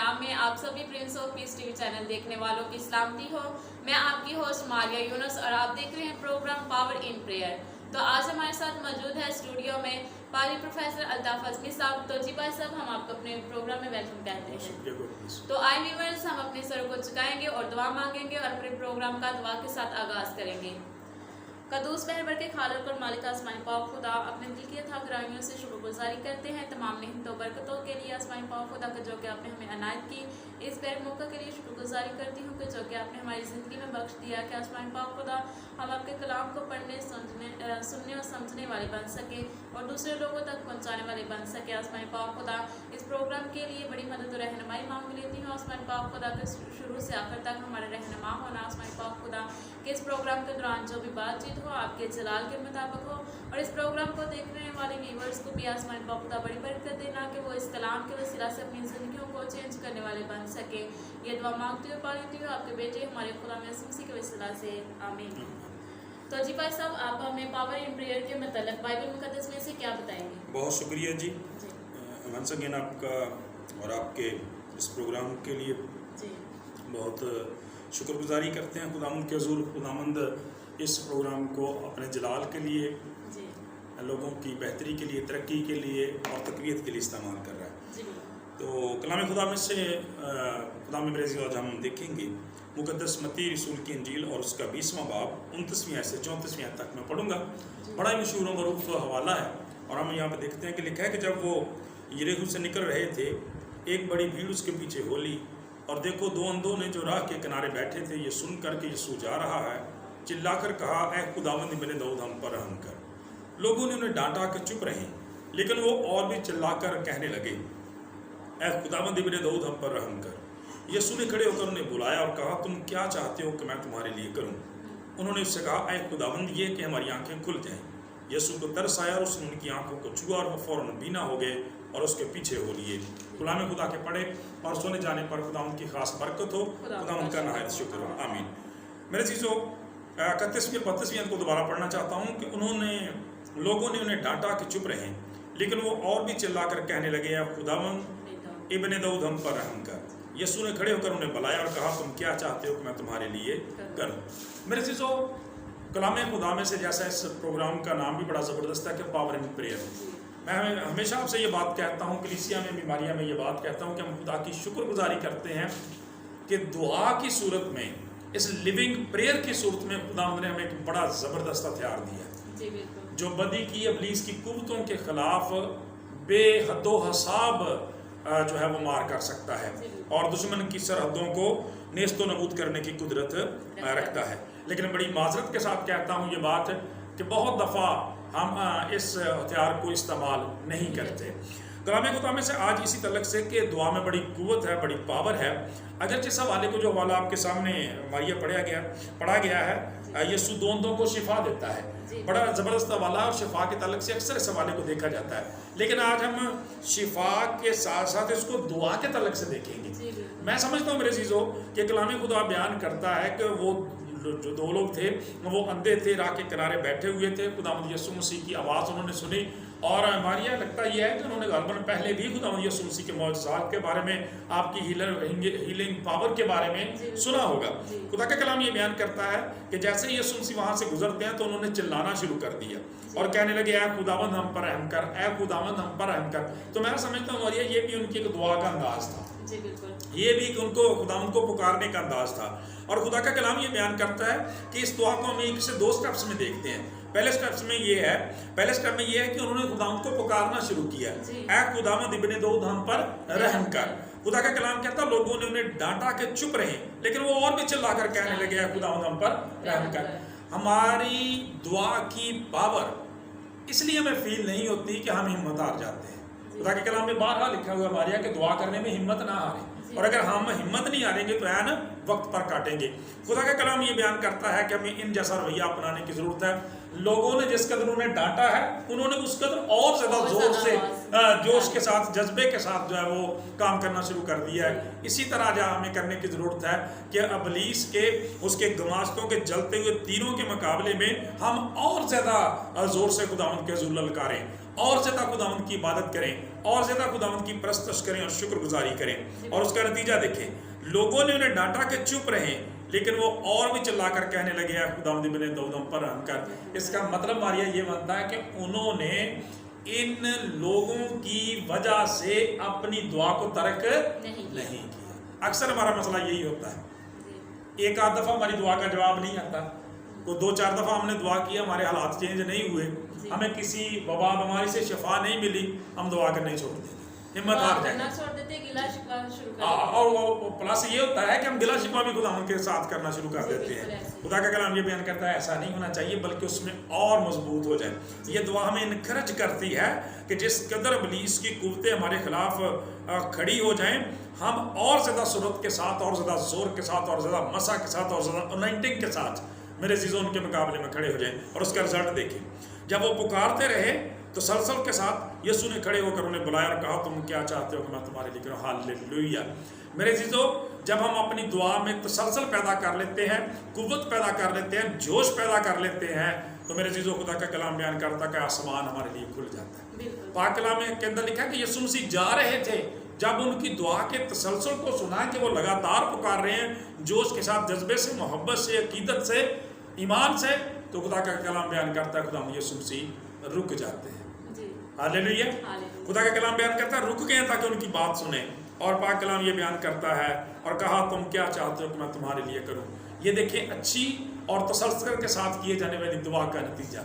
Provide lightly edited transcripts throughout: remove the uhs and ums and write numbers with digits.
सलाम में आप सभी Prince of peace TV channel देखने वालों की सलामती हो। मैं आपकी होस्ट मारिया यूनुस और आप देख रहे हैं प्रोग्राम पावर इन प्रेयर। तो आज हमारे साथ मौजूद है स्टूडियो में पारी प्रोफेसर अल्ताफ अजमी साहब। तो जी भाई साहब, हम आपको अपने प्रोग्राम में वेलकम कहते हैं। तो आए व्यूअर्स, हम अपने सरों को झुकाएंगे और दुआ मांगेंगे और अपने प्रोग्राम का दुआ के साथ आगाज करेंगे। कदूस महबर के खालिक और मालिक आसमानी पाक खुदा अपने दिल की अथाह गहराइयों से शुक्रगुजारी करते हैं तमाम नेमतों बरकतों के लिए आसमानी पाक खुदा का जो कि आपने हमें अनायत की। इस बेर मौका के लिए शुक्रगुजारी करती हूँ कि जो कि आपने हमारी ज़िंदगी में बख्श दिया कि आसमानी पाक खुदा हम आपके कलाम को पढ़ने सुनने और समझने वाले बन सके और दूसरे लोगों तक पहुँचाने वाले बन सके। आसमानी पाक खुदा इस प्रोग्राम के लिए बड़ी मदद और रहनुमाई मांग लेती हूँ। आसमानी पाक खुदा के शुरू से आखिर तक हमारे रहनुमा होना। आसमानी पाक खुदा कि इस प्रोग्राम के दौरान जो भी बातचीत हो आपके जलाल के मुताबिक हो और इस प्रोग्राम को देखने वाले व्यूवर्स को भी आसमानी पाक खुदा बड़ी बरकत देना कि वो इस कलाम के वसीला से अपनी ज़िंदगियों को चेंज करने वाले बन सके। ये दुआ मांगती हुई पालती हूँ आपके बेटे हमारे खुदा मसीह के वसीला से, आमीन। तो जी भाई साहब, आप हमें पावर इन प्रेयर के मतलब बाइबल मुकद्दस में से क्या बताएंगे? बहुत शुक्रिया जी। वंस अगेन आपका और आपके इस प्रोग्राम के लिए बहुत शुक्रगुजारी करते हैं। खुदामंद के हुज़ूर, खुदामंद इस प्रोग्राम को अपने जलाल के लिए, लोगों की बेहतरी के लिए, तरक्की के लिए और तक़वियत के लिए इस्तेमाल कर रहा है। तो कलाम खुदा में से खुदा में ब्रेज़ी आज हम देखेंगे मुक़द्दस मत्ती रसूल की इंजील और उसका 20वां बाब 29वीं आयत से 34वीं आयत तक मैं पढ़ूंगा। बड़ा ही मशहूर और मरूफ हवाला है और हम यहाँ पर देखते हैं कि लिखा है कि जब वो यरीहो से निकल रहे थे, एक बड़ी भीड़ उसके पीछे हो ली और देखो दो अंधों ने जो राह के किनारे बैठे थे, ये सुन कर के यीशु जा रहा है, चिल्लाकर कहा, ऐ खुदावंद इब्ने दाऊद हम पर रहम कर। लोगों ने उन्हें डांटा कि चुप रहें, लेकिन वो और भी चिल्लाकर कहने लगे, ऐ खुदावंद इब्ने दाऊद हम पर रहम कर। यीशु ने खड़े होकर उन्हें बुलाया और कहा, तुम क्या चाहते हो कि मैं तुम्हारे लिए करूं? उन्होंने उससे कहा, ऐ खुदावंद ये कि हमारी आंखें खुल जाएं। यीशु को तरस आया और उसने उनकी आंखों को छुआ और वो फौरन बीना हो गए और उसके पीछे हो लिए। गुलाम खुदा के पढ़े और सोने जाने पर खुदा उनकी खास बरकत हो, खुदा उनका नहायत शुक्र हो, आमीन। मेरे चीज़ों 31वीं और 32वीं को दोबारा पढ़ना चाहता हूँ कि लोगों ने उन्हें डांटा कि चुप रहें, लेकिन वो और भी चिल्लाकर कहने लगे, अब खुदावंद इब्ने दाऊद हम पर रहम कर। यीशु ने खड़े होकर उन्हें बुलाया और कहा, तुम क्या चाहते हो कि मैं तुम्हारे लिए करूं? मेरे चीज़ों कलाम खुदा में से, जैसा इस प्रोग्राम का नाम भी बड़ा ज़बरदस्त है कि पावर इन प्रेयर, मैं हमेशा आपसे ये बात कहता हूँ, कलीसिया में, बीमारियाँ में ये बात कहता हूँ कि हम खुदा की शुक्रगुजारी करते हैं कि दुआ की सूरत में, इस लिविंग प्रेयर की सूरत में खुदा ने हमें एक बड़ा ज़बरदस्त हथियार दिया है जो बदी की इब्लीस की कुव्वतों के खिलाफ बेहदो हसाब जो है वो मार कर सकता है और दुश्मन की सरहदों को नेस्तो नबूद करने की कुदरत रखता है। लेकिन बड़ी माजरत के साथ कहता हूँ ये बात कि बहुत दफ़ा हम इस हथियार को इस्तेमाल नहीं करते। कलाम खुदा में से आज इसी तलक से कि दुआ में बड़ी कुव्वत है, बड़ी पावर है। अगर जिस हवाले को, जो हवाला आपके सामने मारिया पढ़ा गया है, यीशु दो अंधों को शिफा देता है, बड़ा ज़बरदस्त हवाला और शिफा के तलक से अक्सर इस हवाले को देखा जाता है। लेकिन आज हम शिफा के साथ साथ इसको दुआ के तलक से देखेंगे। मैं समझता हूँ मेरे चीज़ों कि कलाम खुदा बयान करता है कि वो जो दो लोग थे वो अंधे थे, राह के किनारे बैठे हुए थे। खुदावंद यीशु मसीह की आवाज़ उन्होंने सुनी और मारिया लगता यह है कि उन्होंने गलबन पहले भी खुदावंद यीशु मसीह के मौजज़ात के बारे में, आपकी हीलिंग पावर के बारे में सुना होगा। खुदा का कलाम ये बयान करता है कि जैसे ही यीशु मसीह वहाँ से गुजरते हैं तो उन्होंने चिल्लाना शुरू कर दिया और कहने लगे, ऐ खुदावंद हम पर रहम कर, ऐ खुदावंद हम पर रहम कर। तो मैं समझता हूँ मारिया ये भी उनकी एक दुआ का अंदाज था, ये भी उनको खुदावंद को पुकारने का अंदाज था। और खुदा का कलाम ये बयान करता है कि इस दुआ को हम एक से दो स्टेप्स में देखते हैं। पहले स्टेप में ये है कि उन्होंने खुदावंद को पुकारना शुरू किया, ऐ खुदावंद इब्ने दाऊद हम पर रहम कर। खुदा का कलाम कहता है लोगों ने उन्हें डांटा के चुप रहे, लेकिन वो और भी चिल्लाकर कहने लगे, ऐ खुदावंद हम पर रहम कर। हमारी दुआ की पावर इसलिए हमें फील नहीं होती कि हम हिम्मत हार जाते हैं। खुदा के कलाम में बारहा लिखा हुआ मारिया कि दुआ करने में हिम्मत ना हारें, और अगर हम हिम्मत नहीं हारेंगे तो है ना वक्त पर काटेंगे। खुदा का कलाम ये बयान करता है कि हमें इन जैसा रवैया अपनाने की ज़रूरत है। लोगों ने जिस कदर उन्हें डांटा है, उन्होंने उस कदर और ज़्यादा जोर से, जोश के साथ, जज्बे के साथ जो है वो काम करना शुरू कर दिया है। इसी तरह जो हमें करने की ज़रूरत है कि इब्लीस के, उसके गमास्तों के जलते हुए तीरों के मुकाबले में हम और ज़्यादा ज़ोर से खुदावंद के हुज़ूर ललकारें اور زیادہ خداوند کی عبادت کریں اور زیادہ خداوند کی پرستش کریں اور شکر گزاری کریں. اور اس کا نتیجہ دیکھیں, لوگوں نے انہیں ڈانٹا کہ چپ رہیں, لیکن وہ اور بھی چلا کر کہنے لگے اے خداوند ابن داؤد ہم پر رحم کر. اس کا مطلب ماریا یہ بنتا ہے کہ انہوں نے ان لوگوں کی وجہ سے اپنی دعا کو ترک نہیں کیا. اکثر ہمارا مسئلہ یہی ہوتا ہے, ایک آدھ دفعہ ہماری دعا کا جواب نہیں آتا, کوئی 2-4 دفعہ ہم نے دعا کیا, ہمارے حالات چینج نہیں ہوئے, ہمیں کسی وبا بیماری سے شفا نہیں ملی, ہم دعا کرنا چھوڑ دیں, ہمت ہار جائیں اور وہ پلس یہ ہوتا ہے کہ ہم گلا شکوہ بھی خداوند کے ساتھ کرنا شروع کر دیتے ہیں. خدا کا کلام یہ بیان کرتا ہے ایسا نہیں ہونا چاہیے, بلکہ اس میں اور مضبوط ہو جائے. یہ دعا ہمیں انکرج کرتی ہے کہ جس قدر ابلیس کی قوتیں ہمارے خلاف کھڑی ہو جائیں, ہم اور زیادہ صورت کے ساتھ اور زیادہ زور کے ساتھ اور زیادہ مسا کے ساتھ اور زیادہ انائنٹنگ کے ساتھ میرے عزیزوں ان کے مقابلے میں کھڑے ہو جائیں. اور اس کا رزلٹ دیکھیں, جب وہ پکارتے رہے تو سلسل کے ساتھ یسوع نے کھڑے ہو کر انہیں بلایا اور کہا تم کیا چاہتے ہو کہ میں تمہارے لیے کروں. ہاللیلویا. میرے عزیزوں, جب ہم اپنی دعا میں تسلسل پیدا کر لیتے ہیں, قوت پیدا کر لیتے ہیں, جوش پیدا کر لیتے ہیں, تو میرے عزیزوں خدا کا کلام بیان کرتا ہے کہ آسمان ہمارے لیے کھل جاتا ہے. پاک کلام کے اندر لکھا ہے کہ یسوع مسیح جا رہے تھے, جب ان کی دعا کے تسلسل کو سنا کہ وہ لگاتار پکار رہے ہیں جوش کے ساتھ, جذبے سے, محبت سے, عقیدت سے, ایمان سے, تو خدا کا کلام بیان کرتا ہے خدا یسوع مسیح رک جاتے ہیں. ہاللیلویا. خدا کا کلام بیان کرتا ہے رک گئے تاکہ ان کی بات سنیں. اور پاک کلام یہ بیان کرتا ہے اور کہا تم کیا چاہتے ہو کہ میں تمہارے لیے کروں. یہ دیکھیں اچھی اور تسلسل کے ساتھ کیے جانے والی دعا کا نتیجہ.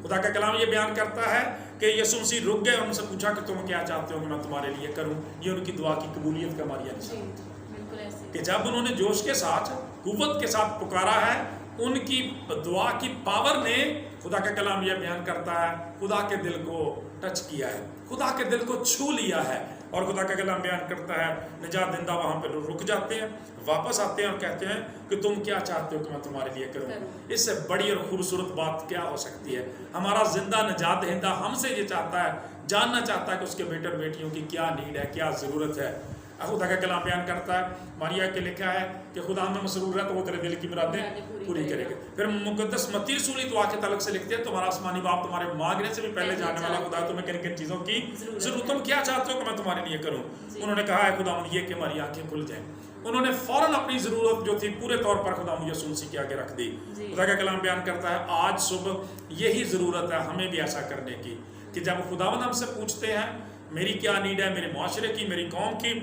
خدا کا کلام یہ بیان کرتا ہے کہ یسوع مسیح رک گئے اور ان سے پوچھا کہ تم کیا چاہتے ہو کہ میں تمہارے لیے کروں. یہ ان کی دعا کی قبولیت کا ماریہ نشان کہ جب انہوں نے جوش کے ساتھ, قوت کے ساتھ پکارا ہے, ان کی دعا کی پاور نے, خدا کا کلام یہ بیان کرتا ہے, خدا کے دل کو ٹچ کیا ہے, خدا کے دل کو چھو لیا ہے. اور خدا کا کلام بیان کرتا ہے نجات دہندہ وہاں پہ رک جاتے ہیں, واپس آتے ہیں اور کہتے ہیں کہ تم کیا چاہتے ہو کہ میں تمہارے لیے کروں. اس سے بڑی اور خوبصورت بات کیا ہو سکتی ہے. ہمارا زندہ نجات دہندہ ہم سے یہ چاہتا ہے, جاننا چاہتا ہے کہ اس کے بیٹے اور بیٹیوں کی کیا نیڈ ہے, کیا ضرورت ہے. خدا کا کلام بیان کرتا ہے, ماریا کے لکھا ہے کہ خدا میں مسرور ہے تو وہ تیرے دل کی مرادیں پوری کرے گا. پھر مقدس متی رسولی دعا کے تعلق سے لکھتے ہیں تمہارا آسمانی باپ تمہارے مانگنے سے بھی پہلے جاننے والا خدا تمہیں کن کن چیزوں کی ضرورت, تم کیا چاہتے ہو کہ میں تمہارے لیے کروں. انہوں نے کہا ہے خدا یہ کہ ہماری آنکھیں کھل جائیں. انہوں نے فوراً اپنی ضرورت جو تھی پورے طور پر خدا یسوع مسیح کے آگے رکھ دی. خدا کا کلام بیان کرتا ہے آج صبح یہی ضرورت ہے ہمیں بھی ایسا کرنے کی کہ جب خداوند ہم سے پوچھتے ہیں میری کیا نیڈ ہے, میرے معاشرے کی, میری قوم کی,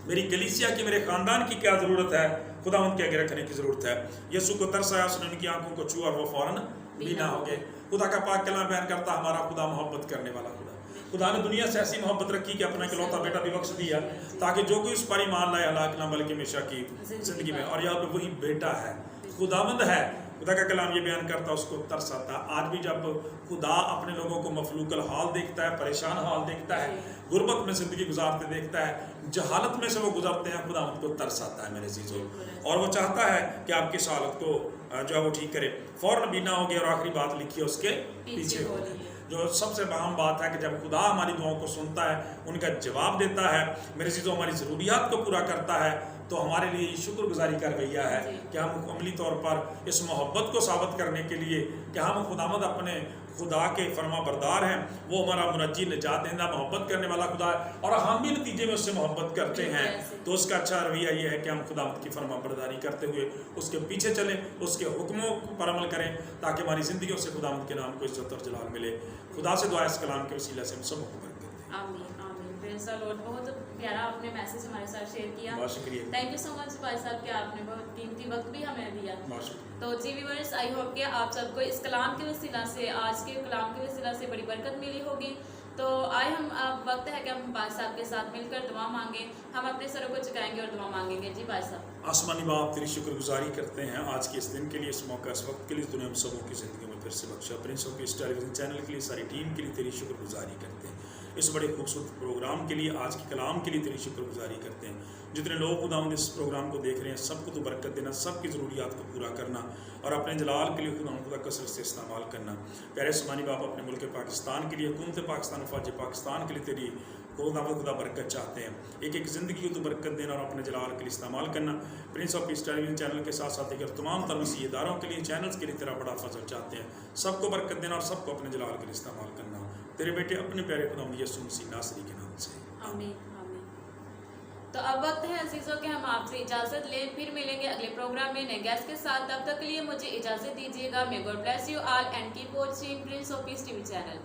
میری کلیسیا کی, میرے خاندان کی کیا ضرورت ہے, خدا ان کے آگے رکھنے کی ضرورت ہے. یسوع کو ترس آیا, اس نے ان کی آنکھوں کو چھوا اور وہ فوراً بینا ہو گئے. خدا کا پاک کلام بیان کرتا ہمارا خدا محبت کرنے والا خدا. خدا نے دنیا سے ایسی محبت رکھی کہ اپنا اکلوتا بیٹا بھی بخش دیا تاکہ جو کوئی اس پر ایمان لائے ہلاک نہ بلکہ ہمیشہ کی زندگی میں. اور یہاں پہ وہی بیٹا ہے, خداوند ہے. خدا کا کلام یہ بیان کرتا اس کو ترس آتا. آج بھی جب خدا اپنے لوگوں کو مفلوق الحال دیکھتا ہے, پریشان حال دیکھتا ہے, غربت میں زندگی گزارتے دیکھتا ہے, جہالت میں سے وہ گزرتے ہیں, خدا ان کو ترس آتا ہے میرے عزیزوں. اور وہ چاہتا ہے کہ آپ کی حالت کو جو ہے وہ ٹھیک کرے. فوراً بینا ہو گیا اور آخری بات لکھی ہے اس کے پیچھے ہو گئی. جو سب سے اہم بات ہے کہ جب خدا ہماری دعاؤں کو سنتا ہے, ان کا جواب دیتا ہے, میرے عزیزوں ہماری ضروریات کو پورا کرتا ہے, تو ہمارے لیے یہ شکر گزاری کا رویہ ہے کہ ہم عملی طور پر اس محبت کو ثابت کرنے کے لیے کہ ہم خداوند اپنے خدا کے فرما بردار ہیں, وہ ہمارا منجی نجات دہندہ محبت کرنے والا خدا ہے, اور ہم بھی نتیجے میں اس سے محبت کرتے ہیں. تو اس کا اچھا رویہ یہ ہے کہ ہم خداوند کی فرما برداری کرتے ہوئے اس کے پیچھے چلیں, اس کے حکموں پر عمل کریں تاکہ ہماری زندگیوں سے خداوند کے نام کو عزت اور جلال ملے. خدا سے دعا اس کلام کے وسیلہ سے ہم سب کو برکت دے. آمین آمین. پریز دی لارڈ. بہت پیارا آپ نے میسج ہمارے ساتھ شیئر کیا. بہت شکریہ. تھینک یو سو مچ بھائی صاحب کہ آپ نے بہت قیمتی وقت بھی ہمیں دیا. بہت شکریہ. تو جی ویورز, آئی ہوپ کہ آپ سب کو اس کلام کے وسیلہ سے, آج کے کلام کے وسیلہ سے بڑی برکت ملی ہوگی. تو آئے ہم اب وقت ہے کہ ہم بھائی صاحب کے ساتھ مل کر دعا مانگیں. ہم اپنے سروں کو جھکائیں گے اور دعا مانگیں گے. جی بھائی صاحب. آسمانی باپ تیری شکر گزاری کرتے ہیں آج کے اس دن کے لیے, اس موقع, اس وقت کے لیے تُو نے ہم سبوں کی زندگی میں پھر سے بخشا. پرنسوں کے اس ٹیلی ویژن چینل کے لیے, ساری ٹیم کے لیے تیری شکر گزاری کرتے ہیں. اس بڑے خوبصورت پروگرام کے لیے, آج کے کلام کے لیے تیری شکر گزاری کرتے ہیں. جتنے لوگ خداوند اس پروگرام کو دیکھ رہے ہیں سب کو تو برکت دینا, سب کی ضروریات کو پورا کرنا اور اپنے جلال کے لیے خداوند خدا کثرت سے استعمال کرنا. پیارے آسمانی باپ, اپنے ملک پاکستان کے لیے, حکومت پاکستان, فوج پاکستان کے لیے تیری खुदा बरकत चाहते हैं। एक एक ज़िंदगी को तो बरकत देना और अपने जलाल के लिए इस्तेमाल करना। Prince of peace television channel के साथ साथ अगर तमाम तर मसीह इदारों के लिए चैनल्स के लिए तेरा बड़ा फजल चाहते हैं। सबको बरकत देना और सबको अपने जलाल के लिए इस्तेमाल करना। तेरे बेटे अपने प्यारे खुदा यीशु मसीह नासरी के नाम से आमीन आमीन। तो अब वक्त है अजीज़ों के हम आपसे इजाज़त लें, फिर मिलेंगे अगले प्रोग्राम में नए गेस्ट के साथ। तब तक के लिए मुझे इजाज़त दीजिएगा। May God bless you all and keep watching Prince of peace TV channel.